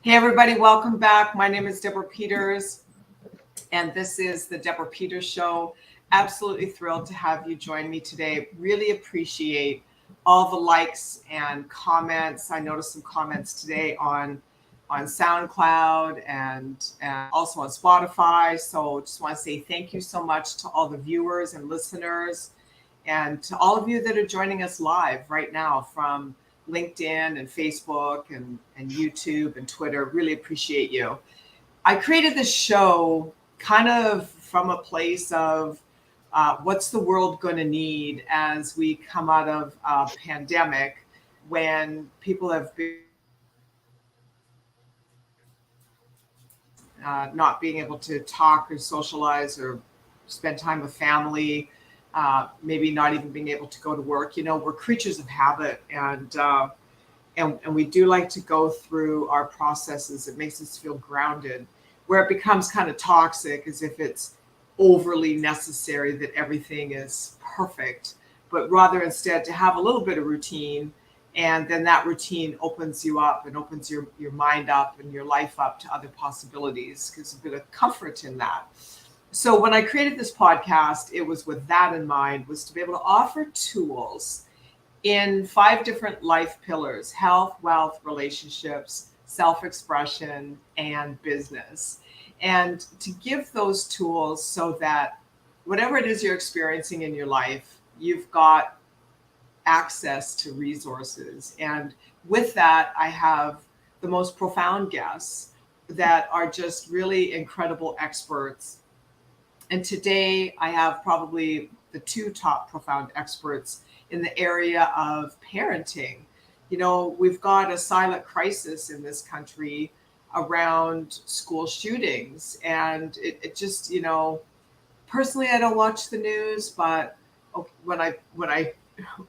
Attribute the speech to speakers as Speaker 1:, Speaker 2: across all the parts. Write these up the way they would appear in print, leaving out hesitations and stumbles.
Speaker 1: Hey everybody, welcome back. My name is Deborah Peters, and this is the Deborah Peters Show. Absolutely thrilled to have you join me today. Really appreciate all the likes and comments. I noticed some comments today on SoundCloud and also on Spotify. So just want to say thank you so much to all the viewers and listeners, and to all of you that are joining us live right now from LinkedIn and Facebook and YouTube and Twitter. Really appreciate you. I created this show kind of from a place of what's the world going to need as we come out of a pandemic, when people have been not being able to talk or socialize or spend time with family, maybe not even being able to go to work. You know, we're creatures of habit, and we do like to go through our processes. It makes us feel grounded. Where it becomes kind of toxic is if it's overly necessary that everything is perfect, but rather instead to have a little bit of routine, and then that routine opens you up and opens your mind up and your life up to other possibilities, because a bit of comfort in that. So when I created this podcast, it was with that in mind, was to be able to offer tools in 5 different life pillars: health, wealth, relationships, self-expression, and business. And to give those tools so that whatever it is you're experiencing in your life, you've got access to resources. And with that, I have the most profound guests that are just really incredible experts. And today I have probably the 2 top profound experts in the area of parenting. You know, we've got a silent crisis in this country around school shootings. And it just, you know, personally, I don't watch the news, but when I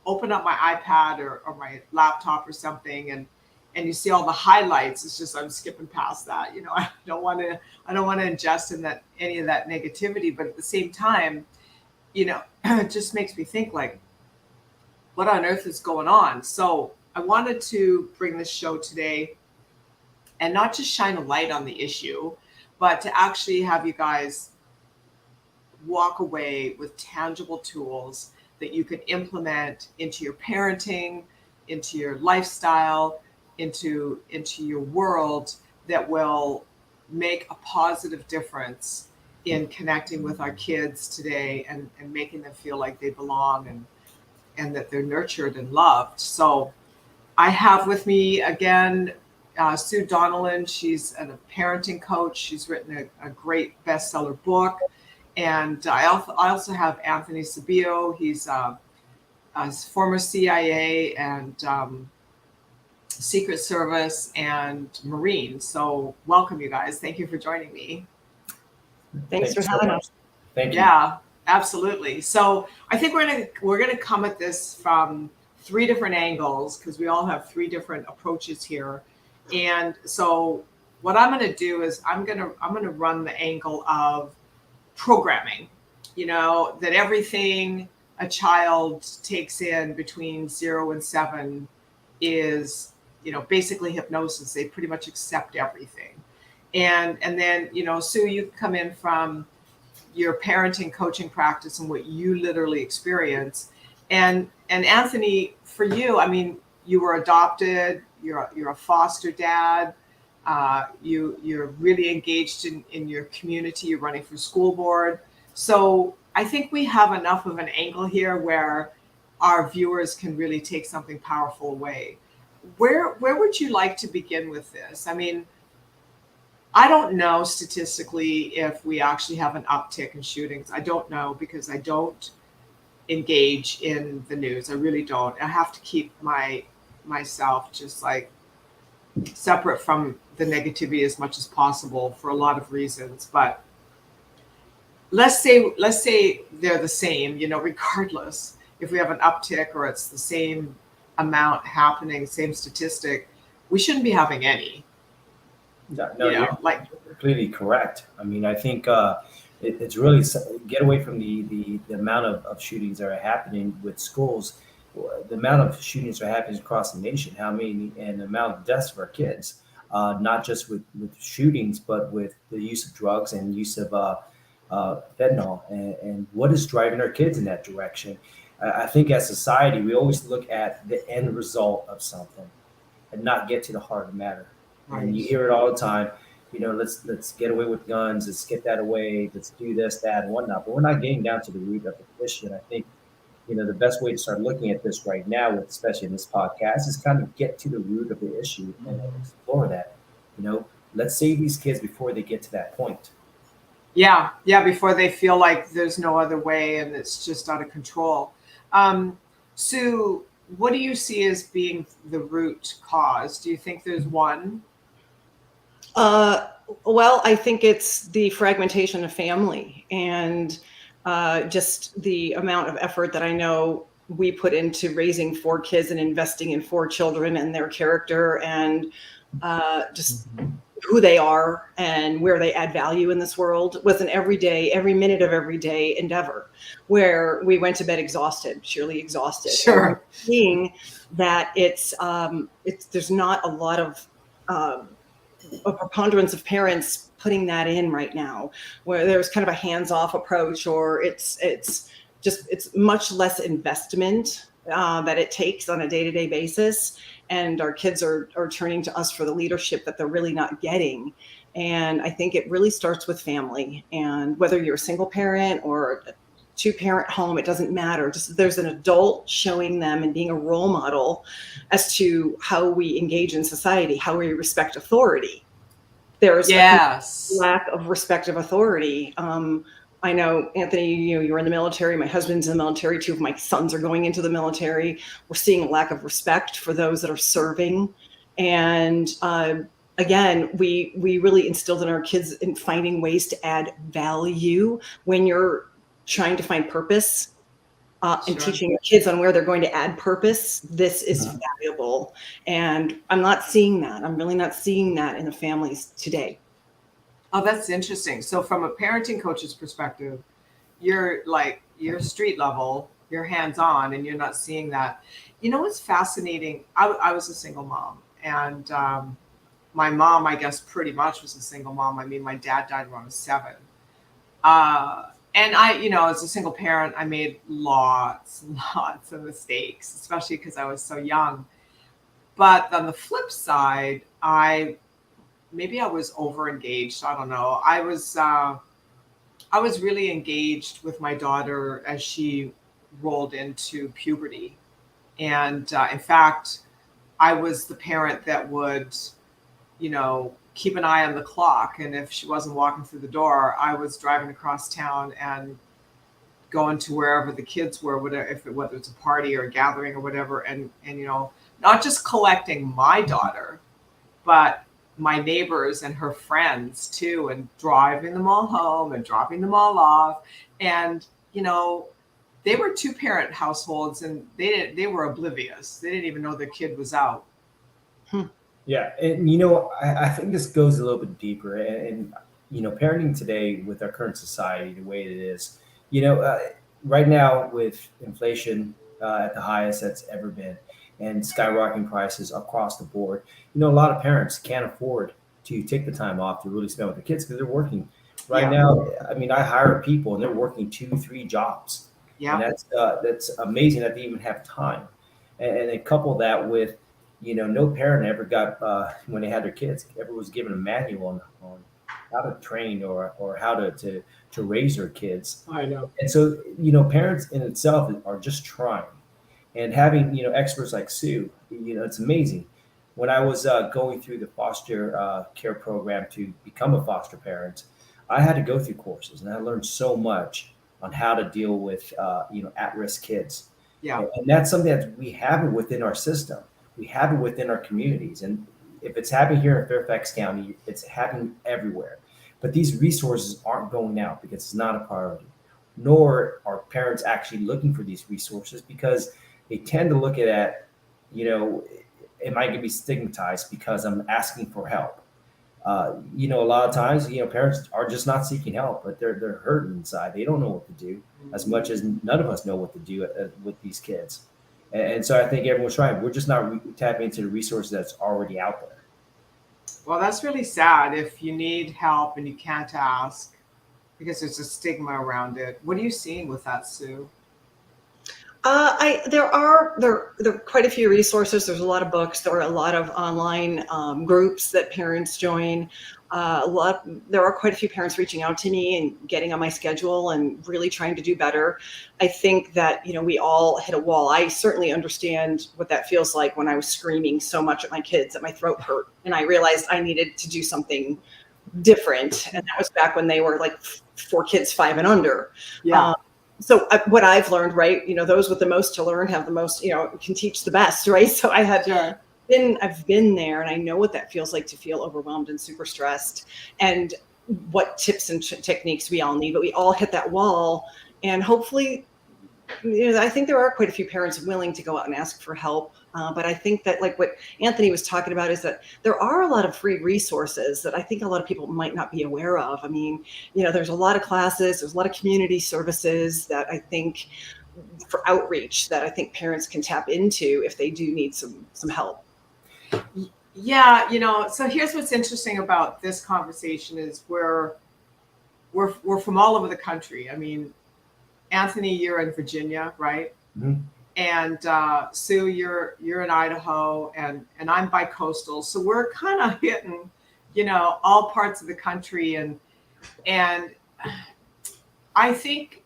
Speaker 1: open up my iPad or my laptop or something, and you see all the highlights, it's just, I'm skipping past that. You know, I don't want to ingest in that any of that negativity. But at the same time, you know, it just makes me think, like, what on earth is going on? So I wanted to bring this show today and not just shine a light on the issue, but to actually have you guys walk away with tangible tools that you can implement into your parenting, into your lifestyle, into your world, that will make a positive difference in connecting with our kids today, and making them feel like they belong, and that they're nurtured and loved. So I have with me again Sue Donnellan. She's a parenting coach. She's written a great bestseller book. And I also have Anthony Sabio. He's a former CIA and Secret Service and Marine. So welcome, you guys. Thank you for joining me.
Speaker 2: Thanks for having us.
Speaker 3: Thank you.
Speaker 1: Yeah, absolutely. So I think we're gonna come at this from 3 different angles, because we all have 3 different approaches here. And so what I'm gonna do is I'm gonna run the angle of programming. You know, that everything a child takes in between 0 and 7 is, you know, basically hypnosis. They pretty much accept everything. And then, you know, Sue, you come in from your parenting coaching practice and what you literally experience. And Anthony, for you, I mean, you were adopted, you're a foster dad, you're really engaged in your community, you're running for school board. So I think we have enough of an angle here where our viewers can really take something powerful away. Where would you like to begin with this? I mean, I don't know statistically if we actually have an uptick in shootings. I don't know, because I don't engage in the news. I really don't. I have to keep myself just like separate from the negativity as much as possible for a lot of reasons. But let's say they're the same, you know, regardless if we have an uptick or it's the same amount happening, same statistic, we shouldn't be having any.
Speaker 3: No,
Speaker 1: You know,
Speaker 3: you're
Speaker 1: like,
Speaker 3: completely correct. I mean, I think it's really get away from the amount of shootings that are happening with schools. The amount of shootings that are happening across the nation, how many, and the amount of deaths of our kids. not just with shootings, but with the use of drugs and use of fentanyl, and what is driving our kids in that direction. I think as society, we always look at the end result of something and not get to the heart of the matter. And you
Speaker 1: Right.
Speaker 3: hear it all the time. Let's get away with guns. Let's get that away. Let's do this, that, and whatnot. But we're not getting down to the root of the issue. And I think the best way to start looking at this right now, especially in this podcast, is kind of get to the root of the issue and explore that. Let's save these kids before they get to that point.
Speaker 1: Yeah, yeah, before they feel like there's no other way and it's just out of control. Sue, what do you see as being the root cause? Do you think there's one?
Speaker 2: Well, I think it's the fragmentation of family and just the amount of effort that I know we put into raising 4 kids and investing in 4 children and their character and just who they are and where they add value in this world was an everyday, every minute of everyday endeavor where we went to bed exhausted, sheerly exhausted.
Speaker 1: Sure.
Speaker 2: Seeing that it's there's not a lot of a preponderance of parents putting that in right now, where there's kind of a hands-off approach, or it's much less investment that it takes on a day-to-day basis. And our kids are turning to us for the leadership that they're really not getting. And I think it really starts with family. And whether you're a single parent or a 2-parent home, it doesn't matter. Just there's an adult showing them and being a role model as to how we engage in society, how we respect authority. There's
Speaker 1: Yes.
Speaker 2: a lack of respect of authority. I know, Anthony, you're in the military. My husband's in the military. 2 of my sons are going into the military. We're seeing a lack of respect for those that are serving. And again, we really instilled in our kids in finding ways to add value when you're trying to find purpose and
Speaker 1: Sure.
Speaker 2: teaching your kids on where they're going to add purpose. This is valuable. And I'm not seeing that. I'm really not seeing that in the families today.
Speaker 1: Oh, that's interesting. So from a parenting coach's perspective, you're street level, you're hands-on, and you're not seeing that. You know what's fascinating? I was a single mom, and my mom, I guess, pretty much was a single mom. I mean, my dad died when I was 7. And I, as a single parent, I made lots and lots of mistakes, especially because I was so young. But on the flip side, maybe I was over engaged. I don't know. I was really engaged with my daughter as she rolled into puberty. And in fact, I was the parent that would, keep an eye on the clock. And if she wasn't walking through the door, I was driving across town and going to wherever the kids were, whether it's a party or a gathering or whatever. And not just collecting my daughter, but my neighbors and her friends too, and driving them all home and dropping them all off. And, they were 2-parent households and they were oblivious. They didn't even know their kid was out.
Speaker 3: Yeah. And, I think this goes a little bit deeper and parenting today with our current society, the way it is, right now with inflation at the highest that's ever been and skyrocketing prices across the board, a lot of parents can't afford to take the time off to really spend with their kids because they're working right now. I mean, I hire people and they're working 2-3 jobs.
Speaker 1: Yeah.
Speaker 3: And that's amazing that they even have time. And they couple that with, no parent ever got, when they had their kids, ever was given a manual on how to train or how to raise their kids.
Speaker 1: I know.
Speaker 3: And so, parents in itself are just trying. And having, experts like Sue, it's amazing. When I was going through the foster care program to become a foster parent, I had to go through courses and I learned so much on how to deal with, at-risk kids.
Speaker 1: Yeah.
Speaker 3: And that's something that we have it within our system. We have it within our communities. And if it's happening here in Fairfax County, it's happening everywhere. But these resources aren't going out because it's not a priority, nor are parents actually looking for these resources because they tend to look at it, am I going to be stigmatized because I'm asking for help? A lot of times, parents are just not seeking help, but they're hurting inside. They don't know what to do as much as none of us know what to do with these kids. And so I think everyone's trying. We're just not tapping into the resources that's already out there.
Speaker 1: Well, that's really sad if you need help and you can't ask because there's a stigma around it. What are you seeing with that, Sue?
Speaker 2: There are quite a few resources. There's a lot of books. There are a lot of online groups that parents join. There are quite a few parents reaching out to me and getting on my schedule and really trying to do better. I think that, we all hit a wall. I certainly understand what that feels like when I was screaming so much at my kids that my throat hurt, and I realized I needed to do something different. And that was back when they were like for kids 5 and under.
Speaker 1: Yeah.
Speaker 2: So what I've learned, right, those with the most to learn have the most, can teach the best, right? So
Speaker 1: Sure.
Speaker 2: I've been there, and I know what that feels like to feel overwhelmed and super stressed, and what tips and techniques we all need, but we all hit that wall. And hopefully, I think there are quite a few parents willing to go out and ask for help. But I think that, like what Anthony was talking about, is that there are a lot of free resources that I think a lot of people might not be aware of. I mean, there's a lot of classes, there's a lot of community services that I think for outreach that I think parents can tap into if they do need some help.
Speaker 1: Yeah, so here's what's interesting about this conversation is we're from all over the country. I mean, Anthony, you're in Virginia, right?
Speaker 3: Mhm.
Speaker 1: And Sue, you're in Idaho, and I'm bi-coastal. So we're kind of hitting, all parts of the country, and I think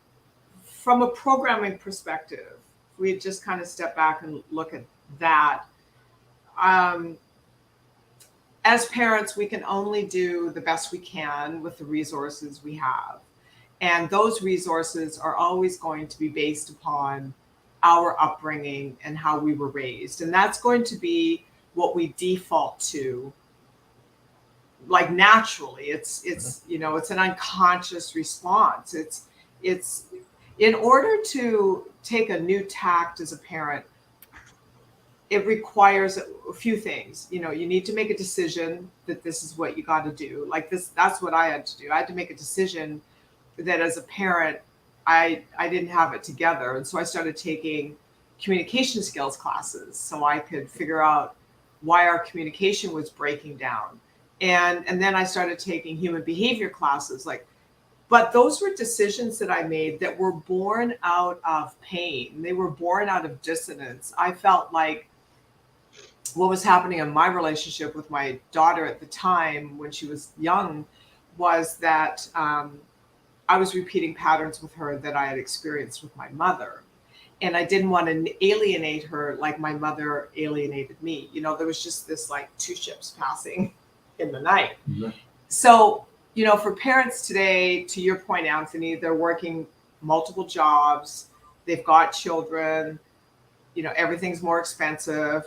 Speaker 1: from a programming perspective, we just kind of step back and look at that. As parents, we can only do the best we can with the resources we have. And those resources are always going to be based upon our upbringing and how we were raised. And that's going to be what we default to, like naturally. It's an unconscious response. It's in order to take a new tact as a parent, it requires a few things. You need to make a decision that this is what you got to do. Like this, that's what I had to do. I had to make a decision that as a parent, I didn't have it together. And so I started taking communication skills classes so I could figure out why our communication was breaking down. And then I started taking human behavior classes. But those were decisions that I made that were born out of pain. They were born out of dissonance. I felt like what was happening in my relationship with my daughter at the time when she was young was that I was repeating patterns with her that I had experienced with my mother. And I didn't want to alienate her like my mother alienated me. There was just this like two ships passing in the night.
Speaker 3: Mhm.
Speaker 1: So, for parents today, to your point, Anthony, they're working multiple jobs. They've got children. Everything's more expensive.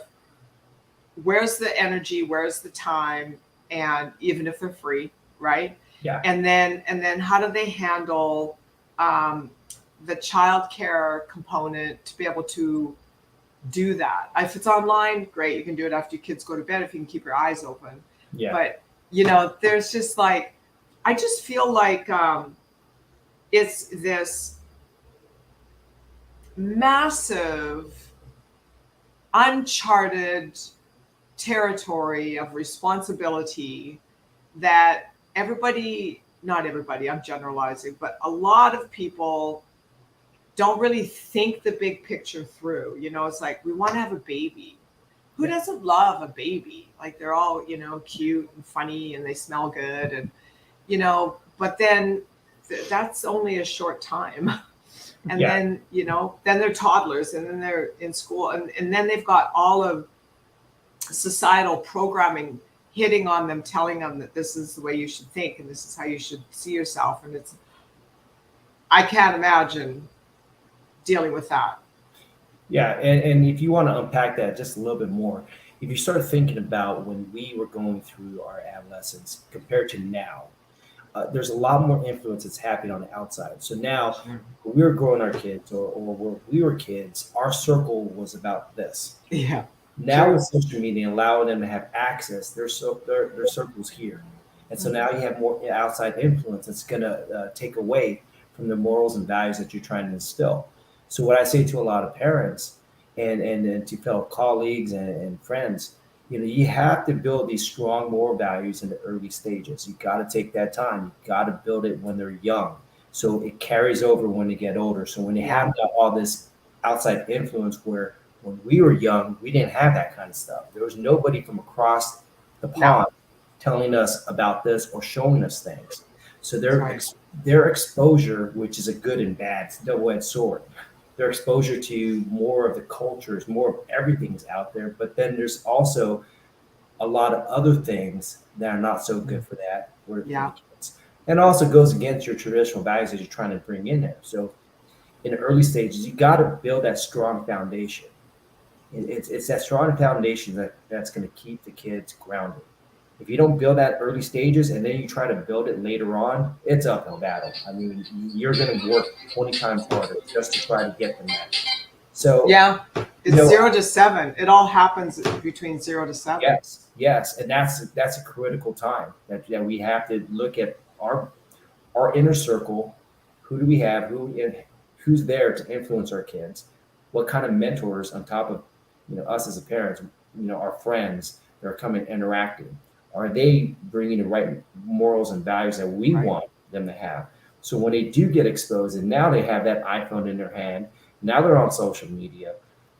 Speaker 1: Where's the energy? Where's the time? And even if they're free, right?
Speaker 3: Yeah.
Speaker 1: And then how do they handle the childcare component to be able to do that? If it's online, great, you can do it after your kids go to bed if you can keep your eyes open.
Speaker 3: Yeah.
Speaker 1: But there's just like, I just feel like it's this massive uncharted territory of responsibility that not everybody, I'm generalizing, but a lot of people don't really think the big picture through. It's like, we want to have a baby. Who doesn't love a baby? Like they're all, cute and funny and they smell good. And, but then that's only a short time. And then, then they're toddlers and then they're in school and then they've got all of societal programming hitting on them, telling them that this is the way you should think and this is how you should see yourself. And I can't imagine dealing with that.
Speaker 3: Yeah, and if you want to unpack that just a little bit more, if you start thinking about when we were going through our adolescence compared to now, there's a lot more influence that's happening on the outside. So now, when we were growing our kids, or when we were kids, our circle was about this.
Speaker 1: Yeah.
Speaker 3: Now
Speaker 1: Sure.
Speaker 3: with social media, allowing them to have access, their circles here, and so now you have more outside influence that's going to take away from the morals and values that you're trying to instill. So what I say to a lot of parents and to fellow colleagues and friends You have to build these strong moral values in the early stages. You got to take that time. You got to build it when they're young, so it carries over when they get older. So when they have got all this outside influence, where when we were young, we didn't have that kind of stuff. There was nobody from across the pond telling us about this or showing us things. So their exposure, which is a good and bad double-edged sword, their exposure to more of the cultures, more of everything's out there. But then there's also a lot of other things that are not so good for that. For the kids. And also goes against your traditional values that you're trying to bring in there. So in the early stages, you got to build that strong foundation. It's that strong foundation that's going to keep the kids grounded. If you don't build that early stages and then you try to build it later on, it's uphill battle. I mean, you're going to work 20 times harder just to try to get them that. So
Speaker 1: it's 0 to 7. It all happens between 0 to 7.
Speaker 3: Yes, and that's a critical time that we have to look at our inner circle. Who do we have? Who's there to influence our kids? What kind of mentors on top of us as a parents? Our friends that are coming interacting. Are they bringing the right morals and values that we want them to have? So when they do get exposed and now they have that iPhone in their hand, now they're on social media,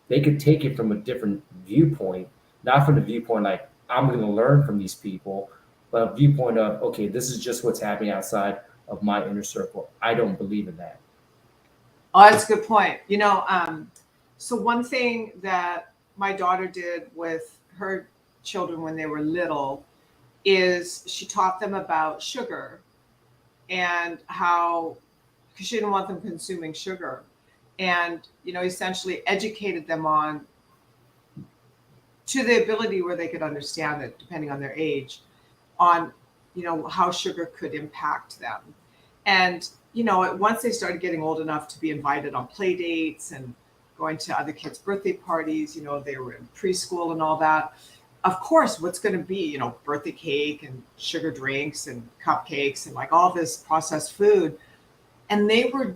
Speaker 3: they could take it from a different viewpoint, not from the viewpoint like, I'm going to learn from these people, but a viewpoint of, okay, this is just what's happening outside of my inner circle. I don't believe in that.
Speaker 1: Oh, that's a good point. So one thing that my daughter did with her children when they were little is she taught them about sugar and how, because she didn't want them consuming sugar, and essentially educated them on to the ability where they could understand it, depending on their age, on how sugar could impact them. And once they started getting old enough to be invited on play dates and going to other kids' birthday parties, they were in preschool and all that. Of course, what's going to be, birthday cake and sugar drinks and cupcakes and like all this processed food. And they were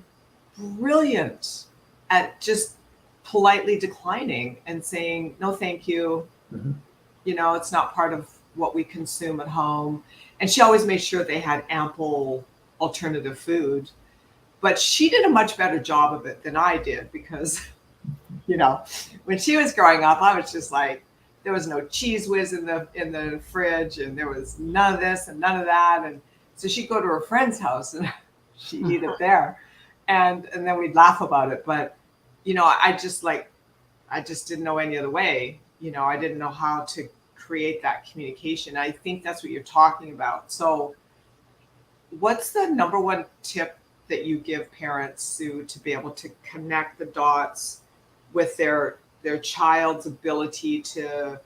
Speaker 1: brilliant at just politely declining and saying, no, thank you.
Speaker 3: Mm-hmm.
Speaker 1: It's not part of what we consume at home. And she always made sure they had ample alternative food. But she did a much better job of it than I did because, when she was growing up, I was just like, there was no Cheese Whiz in the fridge, and there was none of this and none of that. And so she'd go to her friend's house and she'd eat it there. And then we'd laugh about it. But, I just didn't know any other way. I didn't know how to create that communication. I think that's what you're talking about. So what's the number one tip that you give parents, Sue, to be able to connect the dots with their child's ability to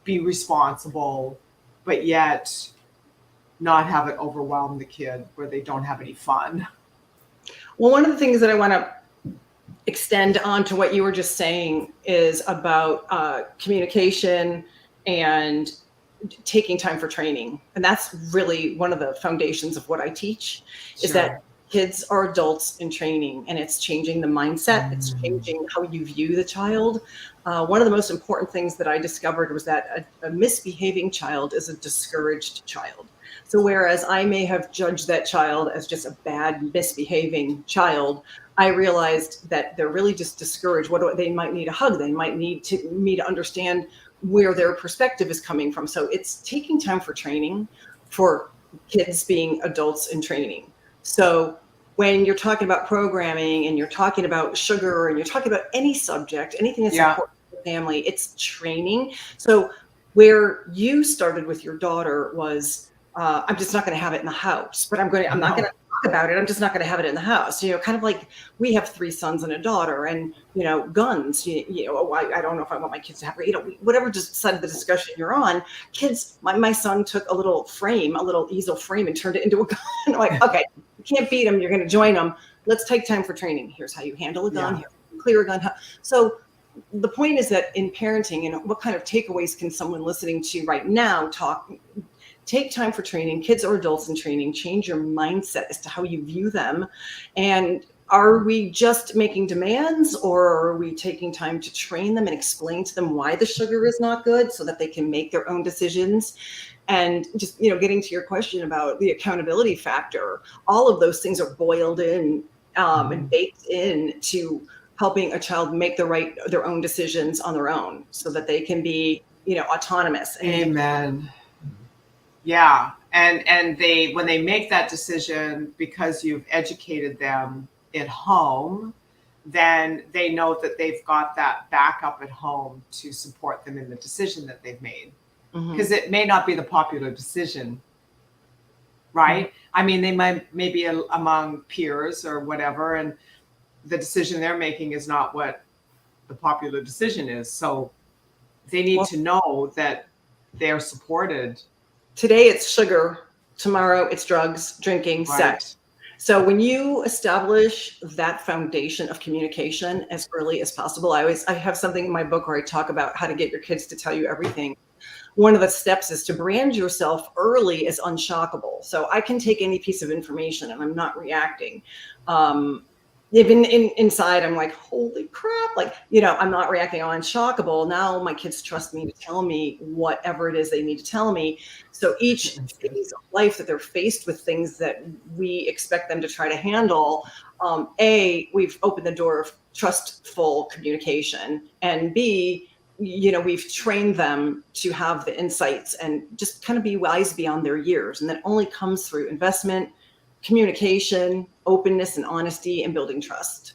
Speaker 1: be responsible, but yet not have it overwhelm the kid where they don't have any fun?
Speaker 2: Well, one of the things that I want to extend on to what you were just saying is about communication and taking time for training. And that's really one of the foundations of what I teach, is that kids are adults in training, and it's changing the mindset. It's changing how you view the child. One of the most important things that I discovered was that a misbehaving child is a discouraged child. So whereas I may have judged that child as just a bad, misbehaving child, I realized that they're really just discouraged. They might need a hug. They might need me to understand where their perspective is coming from. So it's taking time for training for kids being adults in training. So when you're talking about programming and you're talking about sugar and you're talking about any subject, anything that's important to the family, it's training. So where you started with your daughter was, I'm just not going to have it in the house, but I'm not going to talk about it. I'm just not going to have it in the house. Kind of like we have 3 sons and a daughter, and, guns, I don't know if I want my kids to have, whatever side of the discussion you're on, kids, my son took a little easel frame and turned it into a gun. I'm like, okay, you can't beat them. You're going to join them. Let's take time for training. Here's how you handle a gun. Here's how you clear a gun. So the point is that in parenting, what kind of takeaways can someone listening to right now take time for training? Kids are adults in training. Change your mindset as to how you view them. And are we just making demands, or are we taking time to train them and explain to them why the sugar is not good so that they can make their own decisions? And just, getting to your question about the accountability factor, all of those things are boiled in and baked in to helping a child make their own decisions on their own so that they can be, autonomous. And
Speaker 1: Amen. Yeah. And they, when they make that decision, because you've educated them at home, then they know that they've got that backup at home to support them in the decision that they've made. Because it may not be the popular decision, right? I mean, they might maybe among peers or whatever, and the decision they're making is not what the popular decision is. So they need to know that they're supported.
Speaker 2: Today it's sugar, tomorrow it's drugs, drinking, sex. So when you establish that foundation of communication as early as possible, I have something in my book where I talk about how to get your kids to tell you everything. One of the steps is to brand yourself early as unshockable. So I can take any piece of information and I'm not reacting. Even inside, I'm like, holy crap. Like, I'm not reacting. I'm unshockable. Now my kids trust me to tell me whatever it is they need to tell me. So each phase of life that they're faced with things that we expect them to try to handle, we've opened the door of trustful communication, and B, we've trained them to have the insights and just kind of be wise beyond their years. And that only comes through investment, communication, openness and honesty, and building trust.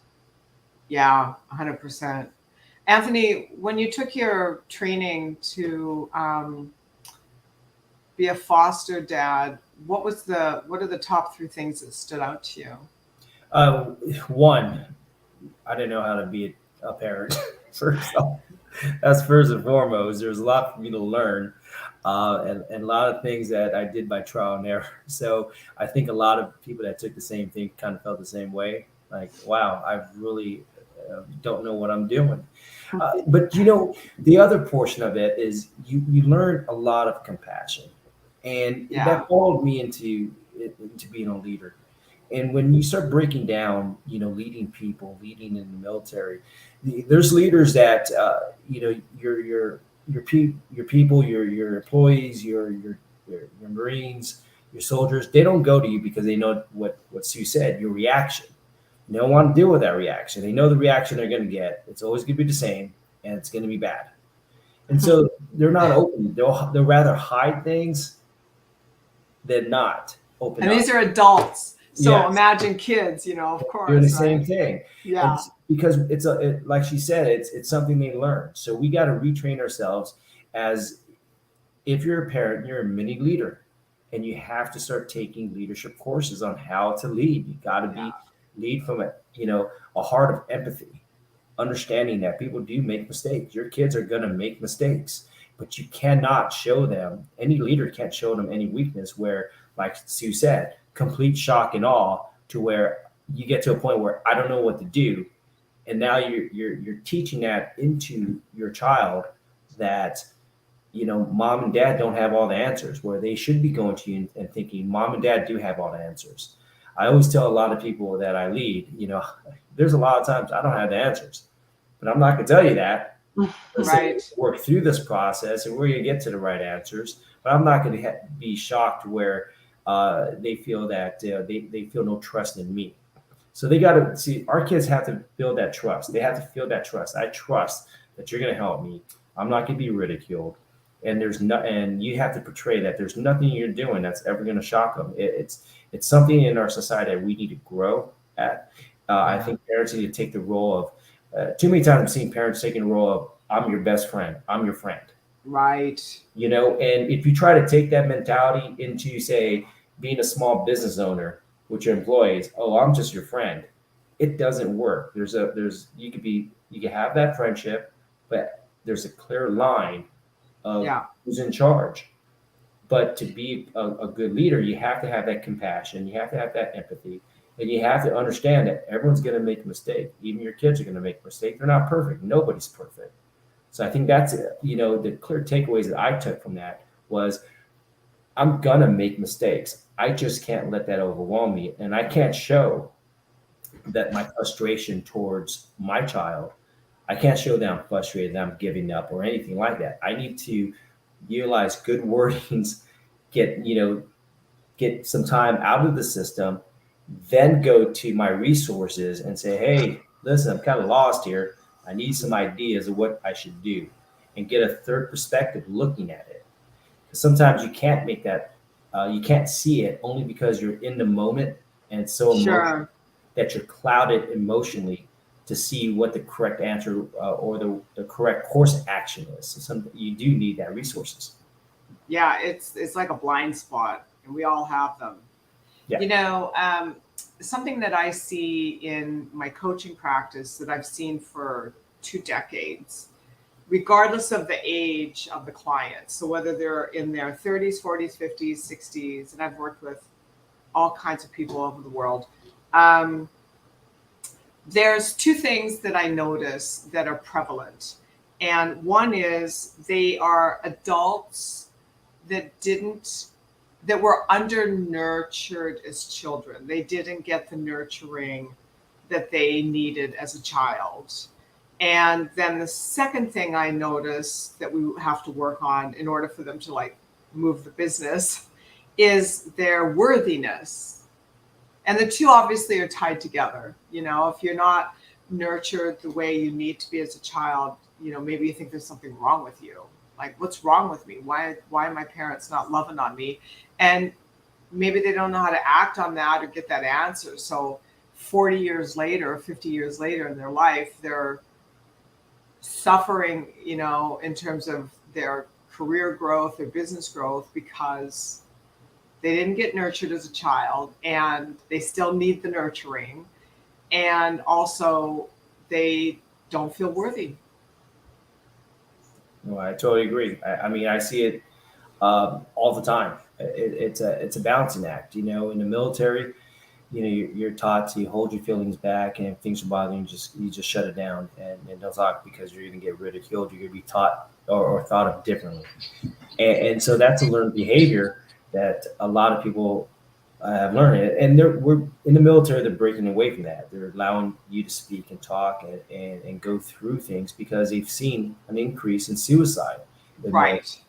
Speaker 1: Yeah, 100%. Anthony, when you took your training to be a foster dad, what are the top 3 things that stood out to you?
Speaker 3: One, I didn't know how to be a parent. First off, that's first and foremost. There's a lot for me to learn, and a lot of things that I did by trial and error. So I think a lot of people that took the same thing kind of felt the same way. Like, wow, I really don't know what I'm doing. But the other portion of it is you learn a lot of compassion, and that followed me into being a leader. And when you start breaking down, leading people, leading in the military, there's leaders that, your people, your employees, your Marines, your soldiers, they don't go to you because they know what Sue said, your reaction. They don't want to deal with that reaction. They know the reaction they're going to get. It's always going to be the same, and it's going to be bad. And so they're not open. They'll rather hide things than not open
Speaker 1: up. And these are adults. So imagine kids, of course,
Speaker 3: doing the same thing.
Speaker 1: Yeah.
Speaker 3: Because like she said, it's something they learn. So we got to retrain ourselves as, if you're a parent, you're a mini leader, and you have to start taking leadership courses on how to lead. You got to lead from a heart of empathy, understanding that people do make mistakes. Your kids are going to make mistakes, but you cannot show them, any leader can't show them any weakness where, like Sue said, complete shock and awe, to where you get to a point where I don't know what to do. And now you're teaching that into your child that, mom and dad don't have all the answers, where they should be going to you and thinking mom and dad do have all the answers. I always tell a lot of people that I lead, there's a lot of times I don't have the answers, but I'm not going to tell you that.
Speaker 1: Right.
Speaker 3: Work through this process and we're going to get to the right answers, but I'm not going to be shocked where they feel that they feel no trust in me. So they got to see, our kids have to build that trust. They have to feel that trust. I trust that you're going to help me. I'm not going to be ridiculed. And and you have to portray that there's nothing you're doing that's ever going to shock them. It's something in our society that we need to grow at. I think parents need to take the role of, too many times I've seen parents taking the role of, I'm your best friend. I'm your friend.
Speaker 1: Right.
Speaker 3: And if you try to take that mentality into, say, being a small business owner with your employees, oh, I'm just your friend. It doesn't work. You can have that friendship, but there's a clear line of who's in charge. But to be a good leader, you have to have that compassion. You have to have that empathy. And you have to understand that everyone's going to make a mistake. Even your kids are going to make a mistake. They're not perfect. Nobody's perfect. So I think that's, the clear takeaways that I took from that was, I'm going to make mistakes. I just can't let that overwhelm me. And I can't show that my frustration towards my child, I can't show that I'm frustrated, that I'm giving up or anything like that. I need to utilize good wordings, get, get some time out of the system, then go to my resources and say, hey, listen, I'm kind of lost here. I need some ideas of what I should do and get a third perspective looking at it. Because sometimes you can't make that, you can't see it only because you're in the moment and it's so emotional
Speaker 1: Sure.
Speaker 3: that you're clouded emotionally to see what the correct answer or the correct course of action is. So you do need that resources.
Speaker 1: Yeah, it's like a blind spot, and we all have them.
Speaker 3: Yeah.
Speaker 1: You know, something that I see in my coaching practice that I've seen for 2 decades, regardless of the age of the client. So whether they're in their 30s, 40s, 50s, 60s, and I've worked with all kinds of people over the world. Um, there's two things that I notice that are prevalent. And one is they are adults that didn't that were under nurtured as children. They didn't get the nurturing that they needed as a child. And then the second thing I notice that we have to work on in order for them to like move the business is their worthiness. And the two obviously are tied together. You know, if you're not nurtured the way you need to be as a child, you know, maybe you think there's something wrong with you. Like, what's wrong with me? Why are my parents not loving on me? And maybe they don't know how to act on that or get that answer. So 40 years later, 50 years later in their life, they're suffering, you know, in terms of their career growth, their business growth, because they didn't get nurtured as a child and they still need the nurturing. And also, they don't feel worthy.
Speaker 3: No, I totally agree. I mean, I see it all the time. It's a balancing act. In the military, you're taught to hold your feelings back, and if things are bothering you, you just shut it down and don't talk because you're going to get ridiculed. You're going to be taught or thought of differently, and so that's a learned behavior that a lot of people have learned. And we're in the military. They're breaking away from that. They're allowing you to speak and talk and go through things because they've seen an increase in suicide in the military,
Speaker 1: Right.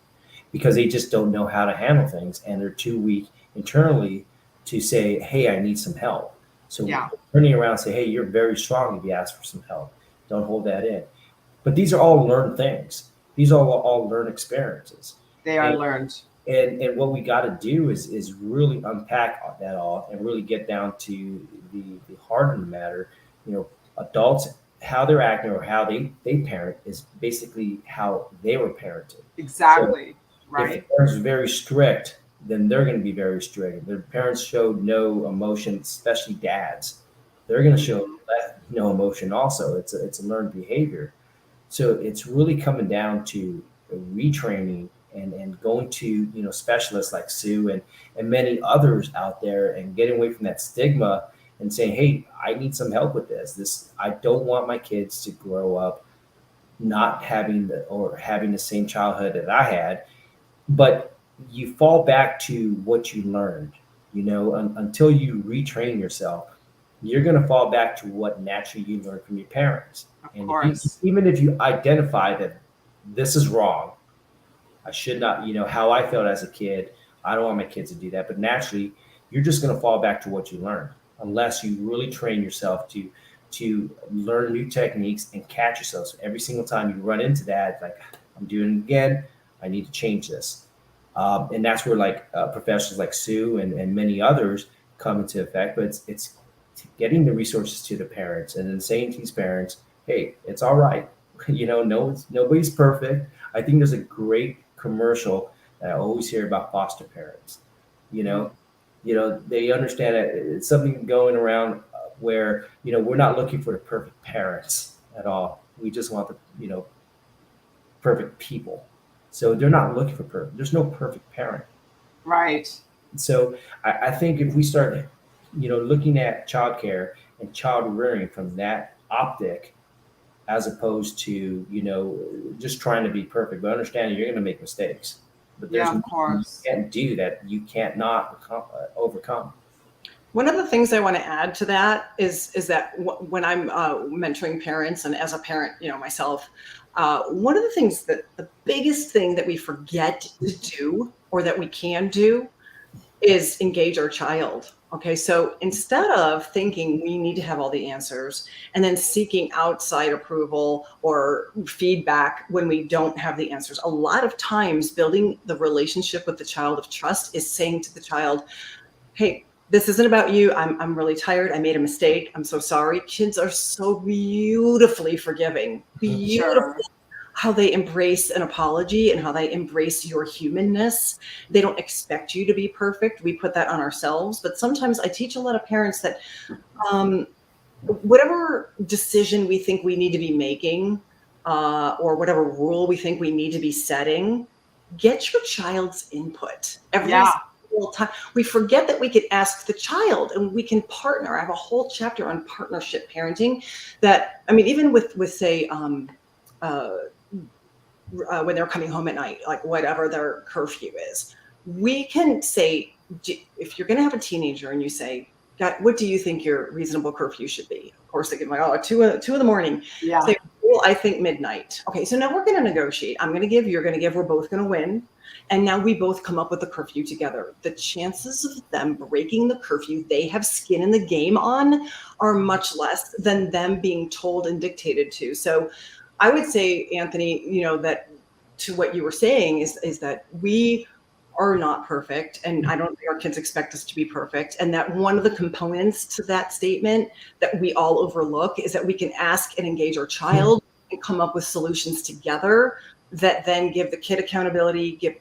Speaker 3: because they just don't know how to handle things and they're too weak internally to say, hey, I need some help. So
Speaker 1: Yeah,
Speaker 3: turning around and say, hey, you're very strong if you ask for some help. Don't hold that in. But these are all learned things. These are all learned experiences.
Speaker 1: they are
Speaker 3: And
Speaker 1: learned.
Speaker 3: and what we got to do is really unpack that all and really get down to the heart of the matter. Adults, how they're acting or how they parent is basically how they were parented. So
Speaker 1: Exactly.
Speaker 3: if the
Speaker 1: Right.
Speaker 3: parents are very strict, then they're going to be very strict. If their parents showed no emotion, especially dads, they're going to show
Speaker 1: Mhm.
Speaker 3: no emotion also. It's a learned behavior. So it's really coming down to retraining and going to specialists like Sue and many others out there and getting away from that stigma and saying, hey, I need some help with this. I don't want my kids to grow up not having having the same childhood that I had. But you fall back to what you learned, until you retrain yourself. You're going to fall back to what naturally you learned from your parents.
Speaker 1: Of
Speaker 3: And
Speaker 1: course.
Speaker 3: even if you identify that this is wrong, I should not, how I felt as a kid, I don't want my kids to do that. But naturally, you're just going to fall back to what you learned unless you really train yourself to learn new techniques and catch yourself. So every single time you run into that, like, I'm doing it again, I need to change this. And that's where like professionals like Sue and many others come into effect. But it's getting the resources to the parents and then saying to these parents, hey, it's all right. No, nobody's perfect. I think there's a great commercial that I always hear about foster parents. You
Speaker 1: Mhm.
Speaker 3: know, they understand that it's something going around where we're not looking for the perfect parents at all. We just want the perfect people. So they're not looking for perfect. There's no perfect parent.
Speaker 1: Right.
Speaker 3: So I think if we start, looking at childcare and child rearing from that optic, as opposed to just trying to be perfect, but understanding you're going to make mistakes, but there's
Speaker 1: Yeah, of
Speaker 3: nothing you
Speaker 1: course.
Speaker 3: can't do that you can't not overcome.
Speaker 2: One of the things I want to add to that is that when I'm mentoring parents, and as a parent, myself, one of the things that the biggest thing that we forget to do, or that we can do, is engage our child. Okay, so instead of thinking we need to have all the answers and then seeking outside approval or feedback when we don't have the answers, a lot of times building the relationship with the child of trust is saying to the child, hey, this isn't about you. I'm really tired. I made a mistake. I'm so sorry. Kids are so beautifully forgiving, beautiful
Speaker 1: Sure.
Speaker 2: how they embrace an apology and how they embrace your humanness. They don't expect you to be perfect. We put that on ourselves. But sometimes I teach a lot of parents that um, whatever decision we think we need to be making, or whatever rule we think we need to be setting, get your child's input every
Speaker 1: Yeah.
Speaker 2: single time. We forget that we can ask the child and we can partner. I have a whole chapter on partnership parenting that, I mean, even with say, uh, when they're coming home at night, like whatever their curfew is, we can say, if you're going to have a teenager and you say, God, what do you think your reasonable curfew should be? Of course, they can be like, oh, 2 in the morning.
Speaker 1: Yeah.
Speaker 2: Say, well, I think midnight. Okay, so now we're going to negotiate. I'm going to give, you're going to give, we're both going to win. And now we both come up with the curfew together. The chances of them breaking the curfew they have skin in the game on are much less than them being told and dictated to. So I would say, Anthony, that to what you were saying is that we are not perfect, and I don't think our kids expect us to be perfect. And that one of the components to that statement that we all overlook is that we can ask and engage our child and come up with solutions together that then give the kid accountability, give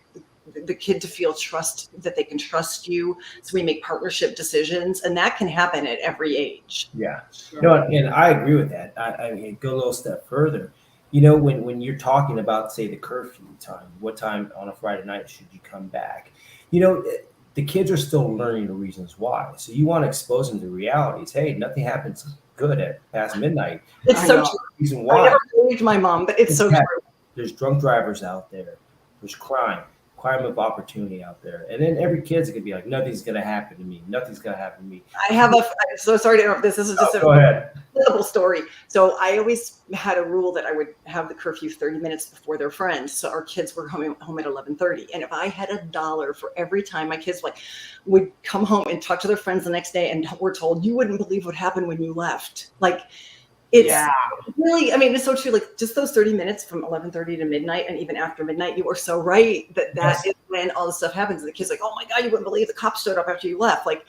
Speaker 2: the kid to feel trust, that they can trust you. So we make partnership decisions, and that can happen at every age.
Speaker 3: Yeah.
Speaker 1: Sure.
Speaker 3: No, and I agree with that. I mean, go a little step further. When you're talking about, say, the curfew time, what time on a Friday night should you come back? The kids are still learning the reasons why. So you want to expose them to realities. Hey, nothing happens good at past midnight.
Speaker 2: It's
Speaker 1: I
Speaker 2: so
Speaker 1: know.
Speaker 2: true.
Speaker 3: Reason
Speaker 2: I
Speaker 3: why?
Speaker 2: never believed my mom, but it's so
Speaker 3: Yeah.
Speaker 2: true.
Speaker 3: There's drunk drivers out there. There's crime of opportunity out there. And then every kid's gonna be like, nothing's gonna happen to me. Nothing's gonna happen to me.
Speaker 2: I'm so sorry to interrupt. This is just
Speaker 3: Oh,
Speaker 2: a
Speaker 3: go ahead.
Speaker 2: little story. So I always had a rule that I would have the curfew 30 minutes before their friends. So our kids were home at 11:30. And if I had $1 for every time my kids would come home and talk to their friends the next day and were told, you wouldn't believe what happened when you left. Like, it's
Speaker 1: Yeah.
Speaker 2: really, I mean, it's so true. Like just those 30 minutes from 11:30 to midnight, and even after midnight, you are so right that
Speaker 3: Yes.
Speaker 2: is when all this stuff happens. And the kid's like, oh my God, you wouldn't believe the cops showed up after you left. Like,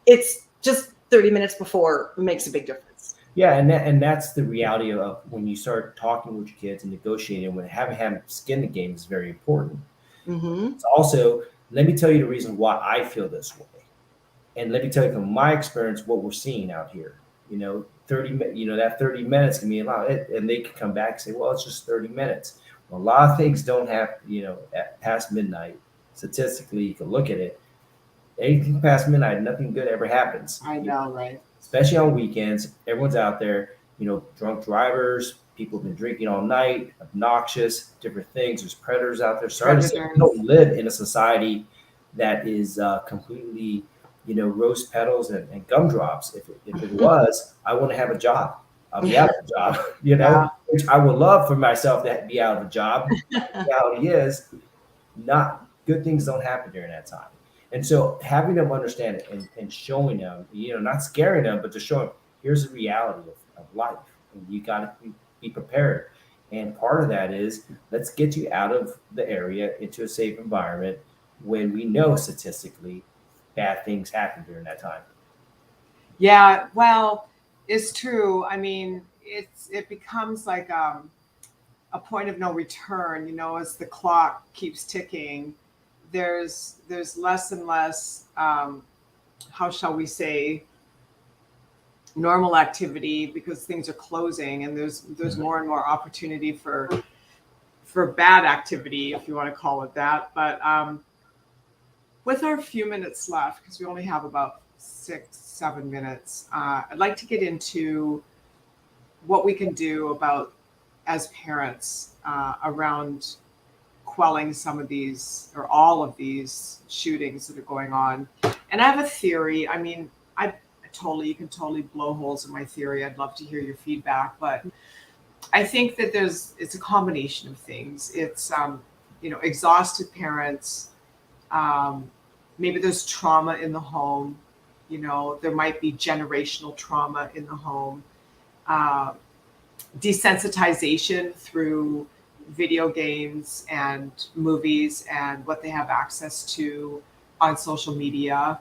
Speaker 2: it's just 30 minutes before makes a big difference.
Speaker 3: Yeah, and that's the reality of when you start talking with your kids and negotiating. When having skin in the game is very important.
Speaker 2: Mm-hmm.
Speaker 3: It's also, let me tell you the reason why I feel this way, and let me tell you from my experience what we're seeing out here. 30 minutes can be a lot, and they can come back and say, well, it's just 30 minutes. Well, a lot of things don't have, at past midnight. Statistically, you can look at it. Anything past midnight, nothing good ever happens.
Speaker 1: I know, right?
Speaker 3: Especially on weekends. Everyone's out there, drunk drivers, people have been drinking all night, obnoxious, different things. There's predators out there. Sorry to say, we don't live in a society that is completely, rose petals and gumdrops. If it was, I wouldn't have a job. I'll be out of a job,
Speaker 1: Yeah.
Speaker 3: which I would love for myself to be out of a job. The reality is, not good things don't happen during that time. And so having them understand it and showing them, not scaring them, but to show them, here's the reality of life. And you got to be prepared. And part of that is, let's get you out of the area into a safe environment when we know statistically bad things happen during that time.
Speaker 1: Yeah, well, it's true. I mean, it becomes like a point of no return, as the clock keeps ticking. There's less and less, how shall we say, normal activity because things are closing, and there's more and more opportunity for bad activity, if you want to call it that. But with our few minutes left, because we only have about 6-7 minutes, I'd like to get into what we can do about, as parents, around quelling some of these or all of these shootings that are going on. And I have a theory. I mean, you can totally blow holes in my theory. I'd love to hear your feedback, but I think that it's a combination of things. It's, exhausted parents. Maybe there's trauma in the home. There might be generational trauma in the home. Uh, Desensitization through video games and movies and what they have access to on social media.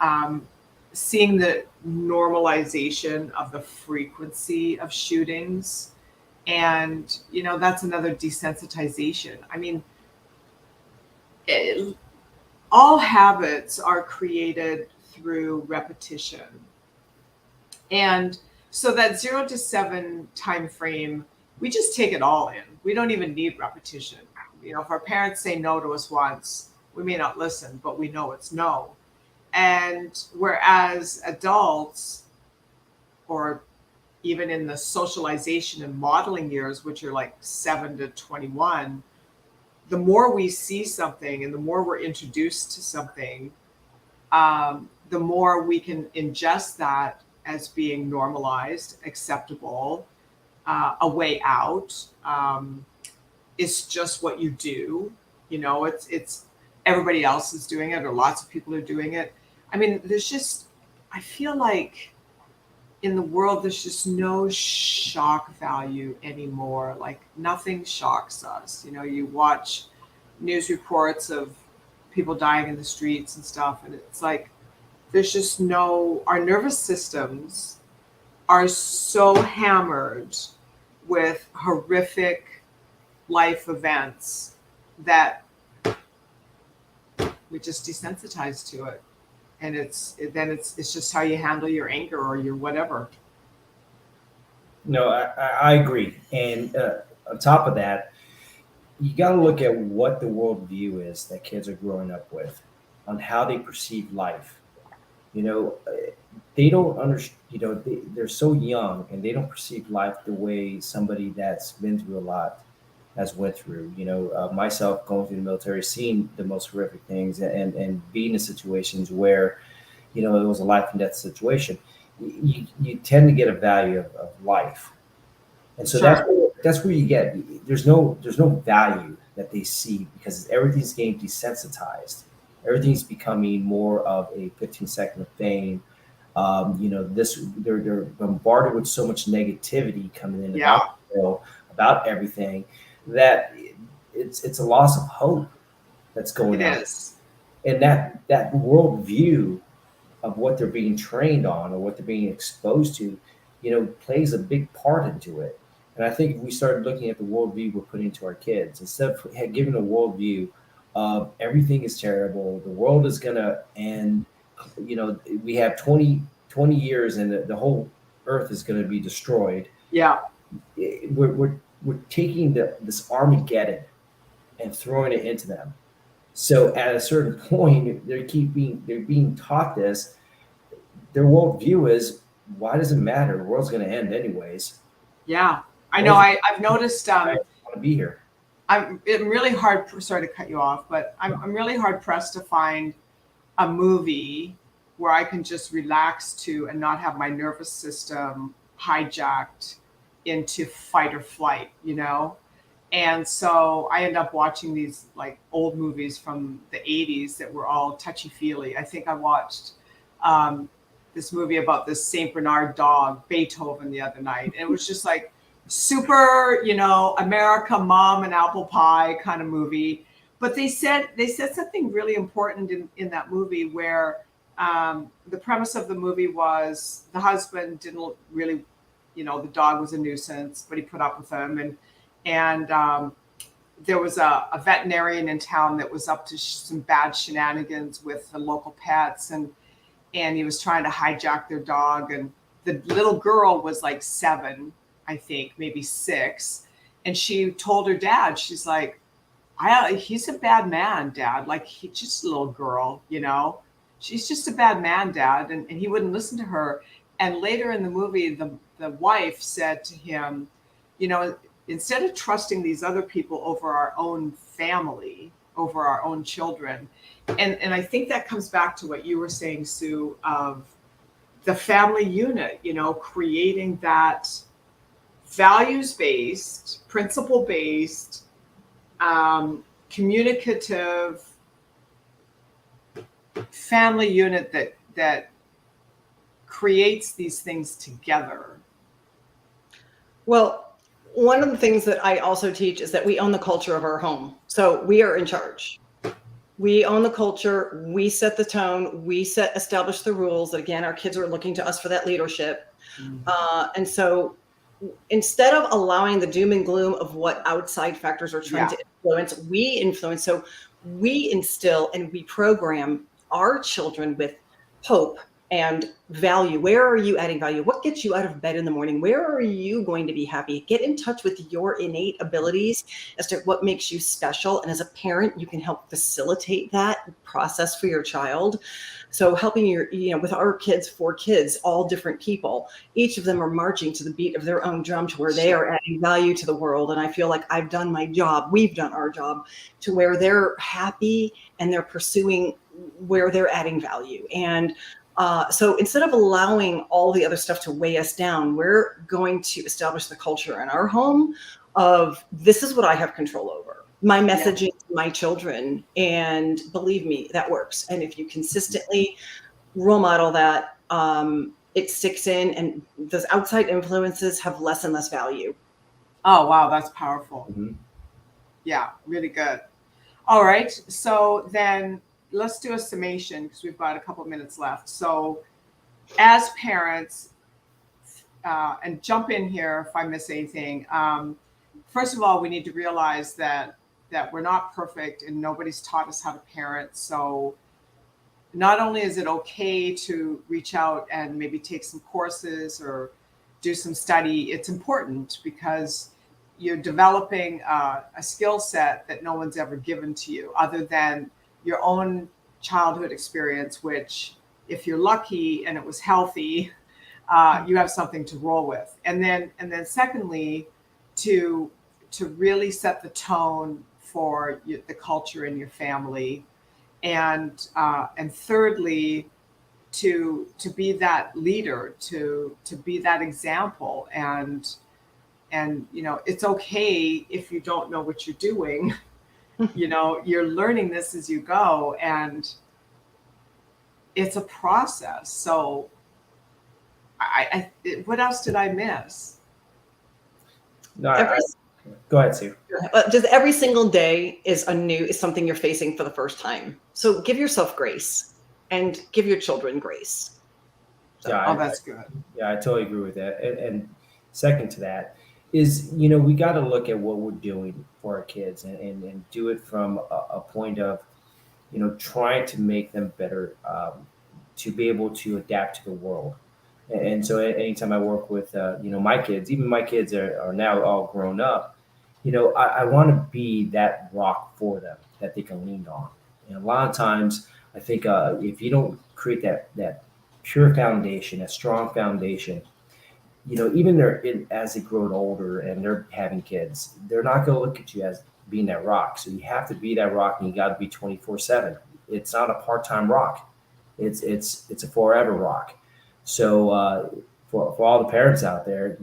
Speaker 1: Um, Seeing the normalization of the frequency of shootings. And, that's another desensitization. I mean, it, all habits are created through repetition. And so that 0 to 7 time frame, we just take it all in. We don't even need repetition. If our parents say no to us once, we may not listen, but we know it's no. And whereas adults, or even in the socialization and modeling years, which are like 7 to 21, the more we see something and the more we're introduced to something, the more we can ingest that as being normalized, acceptable, a way out. It's just what you do. It's everybody else is doing it, or lots of people are doing it. I mean, I feel like in the world, there's just no shock value anymore. Like nothing shocks us. You watch news reports of people dying in the streets and stuff, and it's like, there's just our nervous systems are so hammered with horrific life events that we just desensitize to it. And it's just how you handle your anger or your whatever.
Speaker 3: No, I agree. And on top of that, you got to look at what the worldview is that kids are growing up with, on how they perceive life. They don't understand. They're so young and they don't perceive life the way somebody that's been through a lot has went through. Myself going through the military, seeing the most horrific things, and being in situations where it was a life and death situation. You tend to get a value of life, and so
Speaker 1: Sure.
Speaker 3: that's where you get. There's no value that they see, because everything's getting desensitized. Everything's becoming more of a 15-second fame. They're bombarded with so much negativity coming in
Speaker 1: Yeah.
Speaker 3: about the world, about everything, that it's a loss of hope that's going
Speaker 1: It
Speaker 3: on.
Speaker 1: is.
Speaker 3: And that worldview of what they're being trained on or what they're being exposed to, plays a big part into it. And I think if we started looking at the worldview we're putting into our kids, instead of giving a worldview of everything is terrible, the world is going to end, we have 20 years and the whole earth is going to be destroyed.
Speaker 1: Yeah.
Speaker 3: We're taking this Armageddon and throwing it into them. So at a certain point, they're being taught this. Their worldview is, why does it matter? The world's going to end anyways.
Speaker 1: Yeah. I know. I've noticed.
Speaker 3: I want to be here.
Speaker 1: I'm really hard. Sorry to cut you off, but I'm really hard pressed to find a movie where I can just relax to and not have my nervous system hijacked into fight or flight. And so I end up watching these like old movies from the 80s that were all touchy-feely. I think I watched this movie about this Saint Bernard dog, Beethoven, the other night. And it was just like super, America, mom and apple pie kind of movie. But they said something really important in that movie where the premise of the movie was the husband didn't really, the dog was a nuisance, but he put up with him. And there was a veterinarian in town that was up to some bad shenanigans with the local pets, and he was trying to hijack their dog. And the little girl was like 7, I think, maybe 6, and she told her dad, she's like, he's a bad man, Dad. Like, he's just a little girl, she's just a bad man, Dad. And he wouldn't listen to her. And later in the movie, the wife said to him, instead of trusting these other people over our own family, over our own children. And I think that comes back to what you were saying, Sue, of the family unit, creating that values-based, principle-based, communicative family unit that creates these things together.
Speaker 2: Well, one of the things that I also teach is that we own the culture of our home. So we are in charge. We own the culture. We set the tone. We establish the rules. That again, our kids are looking to us for that leadership. And so instead of allowing the doom and gloom of what outside factors are trying to influence, we influence. So we instill and we program our children with hope and value. Where are you adding value? What gets you out of bed in the morning? Where are you going to be happy? Get in touch with your innate abilities as to what makes you special. And as a parent, you can help facilitate that process for your child. So helping with our kids, 4 kids, all different people, each of them are marching to the beat of their own drum to where they are adding value to the world. And I feel like I've done my job. We've done our job to where they're happy and they're pursuing where they're adding value. And so instead of allowing all the other stuff to weigh us down, we're going to establish the culture in our home of this is what I have control over. My messaging to my children, and believe me, that works. And if you consistently role model that, it sticks in, and those outside influences have less and less value.
Speaker 1: Oh, wow, that's powerful.
Speaker 3: Mm-hmm.
Speaker 1: Yeah, really good. All right, so then let's do a summation because we've got a couple minutes left. So as parents, and jump in here if I miss anything. First of all, we need to realize that we're not perfect and nobody's taught us how to parent. So not only is it okay to reach out and maybe take some courses or do some study, it's important because you're developing a skill set that no one's ever given to you other than your own childhood experience, which if you're lucky and it was healthy, you have something to roll with. And then secondly, to really set the tone for the culture in your family. And thirdly, to be that leader, to be that example. And it's okay if you don't know what you're doing. You're learning this as you go, and it's a process. So what else did I miss?
Speaker 3: No, go ahead, Sue.
Speaker 2: Just every single day is something you're facing for the first time. So give yourself grace and give your children grace.
Speaker 3: So,
Speaker 1: that's good.
Speaker 3: Yeah, I totally agree with that. And second to that is, we got to look at what we're doing for our kids and do it from a point of, trying to make them better, to be able to adapt to the world. And so anytime I work with, my kids, even my kids are now all grown up, I want to be that rock for them that they can lean on. And a lot of times I think if you don't create that pure foundation, a strong foundation, even as they grow older and they're having kids, they're not going to look at you as being that rock. So you have to be that rock, and you got to be 24/7. It's not a part-time rock. It's a forever rock. So for all the parents out there,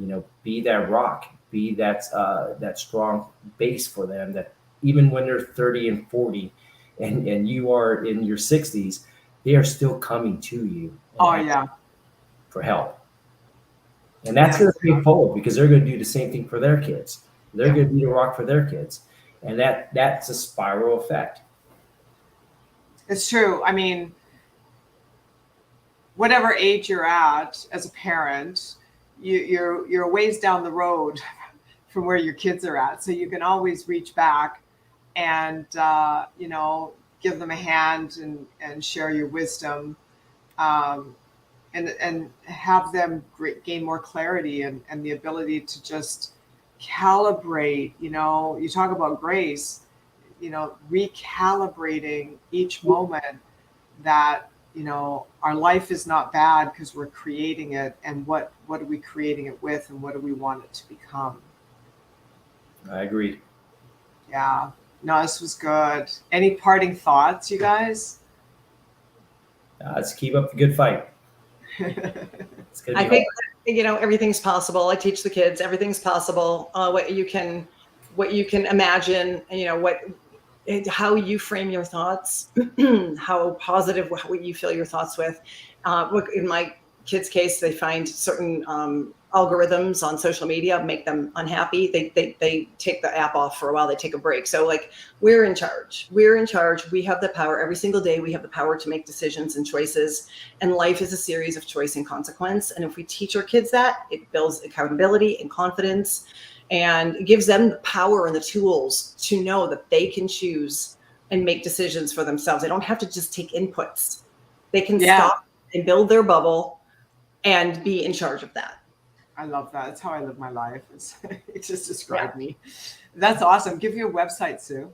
Speaker 3: be that rock, be that strong base for them. That even when they're 30 and 40, and you are in your 60s, they are still coming to you. For help. And that's going to pay forward because they're going to do the same thing for their kids. They're going to be the rock for their kids, and that's a spiral effect.
Speaker 1: It's true. I mean, whatever age you're at as a parent, you're a ways down the road from where your kids are at. So you can always reach back and give them a hand and share your wisdom, and have them gain more clarity and the ability to just calibrate. You talk about grace, recalibrating each moment that our life is not bad because we're creating it, and what are we creating it with, and what do we want it to become.
Speaker 3: I agree.
Speaker 1: Yeah, no, this was good. Any parting thoughts, you guys?
Speaker 3: Let's keep up the good fight. It's gonna
Speaker 2: I
Speaker 3: be
Speaker 2: think,
Speaker 3: hard.
Speaker 2: everything's possible. I teach the kids, everything's possible. What you can imagine, how you frame your thoughts, how positive, what you fill your thoughts with. Look, in my kids' case, they find certain algorithms on social media make them unhappy. They take the app off for a while. They take a break. So like, we're in charge. We're in charge. We have the power every single day. We have the power to make decisions and choices. And life is a series of choice and consequence. And if we teach our kids that, it builds accountability and confidence, and gives them the power and the tools to know that they can choose and make decisions for themselves. They don't have to just take inputs. They can
Speaker 1: Yeah.
Speaker 2: stop and build their bubble and be in charge of that.
Speaker 1: I love that. That's how I live my life. It just described me. That's awesome. Give your website, Sue.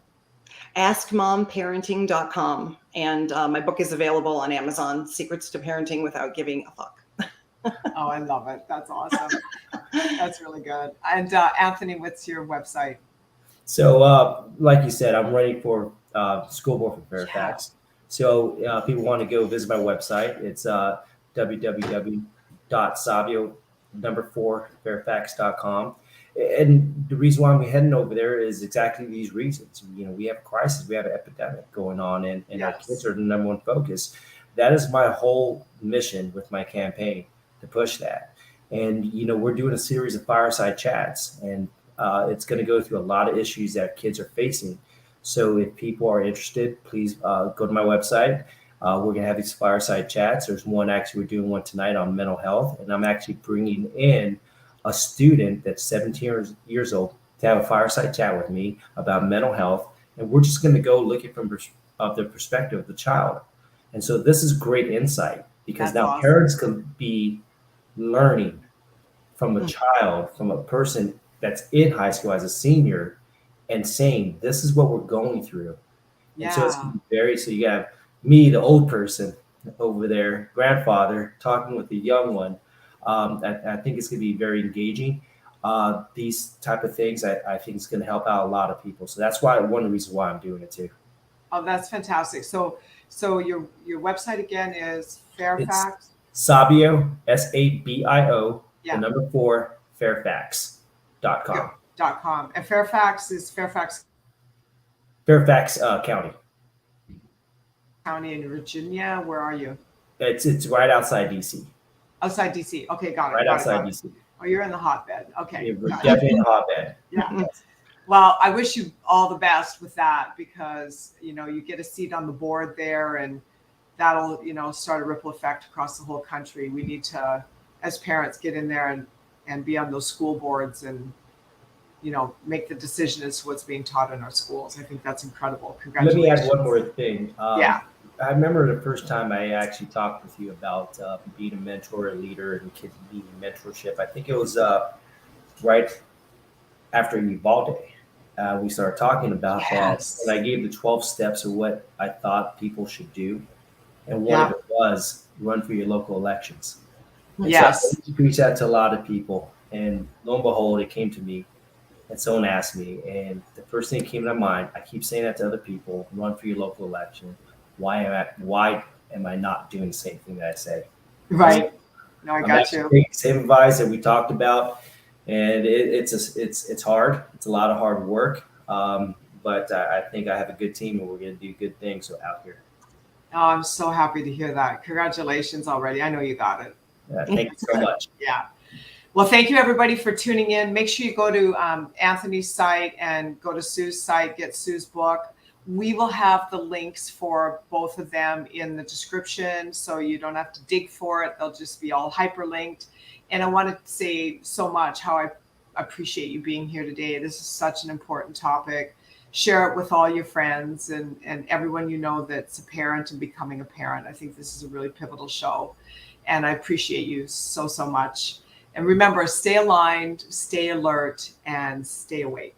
Speaker 2: AskMomParenting.com. And my book is available on Amazon, Secrets to Parenting Without Giving a Fuck.
Speaker 1: Oh, I love it. That's awesome. That's really good. And Anthony, what's your website?
Speaker 3: So, like you said, I'm running for school board for Fairfax. Yeah. So, people want to go visit my website. It's www.savio4fairfax.com. And the reason why I'm heading over there is exactly these reasons. We have a crisis, we have an epidemic going on, and our kids are the number one focus. That is my whole mission with my campaign, to push that. And, we're doing a series of fireside chats, and it's going to go through a lot of issues that kids are facing. So if people are interested, please go to my website. We're going to have these fireside chats. There's one, actually, we're doing one tonight on mental health, and I'm actually bringing in a student that's 17 years old to have a fireside chat with me about mental health. And we're just going to go look at from the perspective of the child. And so this is great insight, because that's now awesome. Parents can be learning from a child, from a person that's in high school as a senior, and saying, this is what we're going through. Yeah. And so it's so you have me, the old person over there, grandfather, talking with the young one. I think it's going to be very engaging. These type of things, I think it's going to help out a lot of people. So that's one of the reasons why I'm doing it too.
Speaker 1: Oh, that's fantastic. So your website again is Fairfax?
Speaker 3: It's Sabio, SABIO,
Speaker 1: yeah.
Speaker 3: the number 4, Fairfax.com.
Speaker 1: .com. And Fairfax is Fairfax
Speaker 3: County.
Speaker 1: County in Virginia. Where are you?
Speaker 3: It's right outside DC.
Speaker 1: Outside DC. Okay, got it.
Speaker 3: Right outside DC.
Speaker 1: Oh, you're in the hotbed. Okay.
Speaker 3: Yeah, we're definitely in the hotbed.
Speaker 1: Yeah. Well, I wish you all the best with that, because, you get a seat on the board there, and that'll, start a ripple effect across the whole country. We need to, as parents, get in there and be on those school boards and, make the decision as to what's being taught in our schools. I think that's incredible. Congratulations.
Speaker 3: Let me add one more thing.
Speaker 1: Yeah.
Speaker 3: I remember the first time I actually talked with you about being a mentor, a leader, and kids needing mentorship. I think it was right after Uvalde. We started talking about that, and I gave the 12 steps of what I thought people should do. And one of it was run for your local elections. And
Speaker 1: yes.
Speaker 3: So I reached out to a lot of people, and lo and behold, it came to me. And someone asked me, and the first thing that came to my mind, I keep saying that to other people, run for your local election. Why am I not doing the same thing that I say?
Speaker 1: Right. No, I got you.
Speaker 3: Same advice that we talked about, and it's hard. It's a lot of hard work, but I think I have a good team, and we're going to do good things out here.
Speaker 1: Oh, I'm so happy to hear that. Congratulations already. I know you got it.
Speaker 3: Thank you so much.
Speaker 1: Yeah. Well, thank you, everybody, for tuning in. Make sure you go to Anthony's site and go to Sue's site, get Sue's book. We will have the links for both of them in the description, so you don't have to dig for it. They'll just be all hyperlinked. And I want to say so much how I appreciate you being here today. This is such an important topic. Share it with all your friends and everyone you know that's a parent and becoming a parent. I think this is a really pivotal show, and I appreciate you so, so much. And remember, stay aligned, stay alert, and stay awake.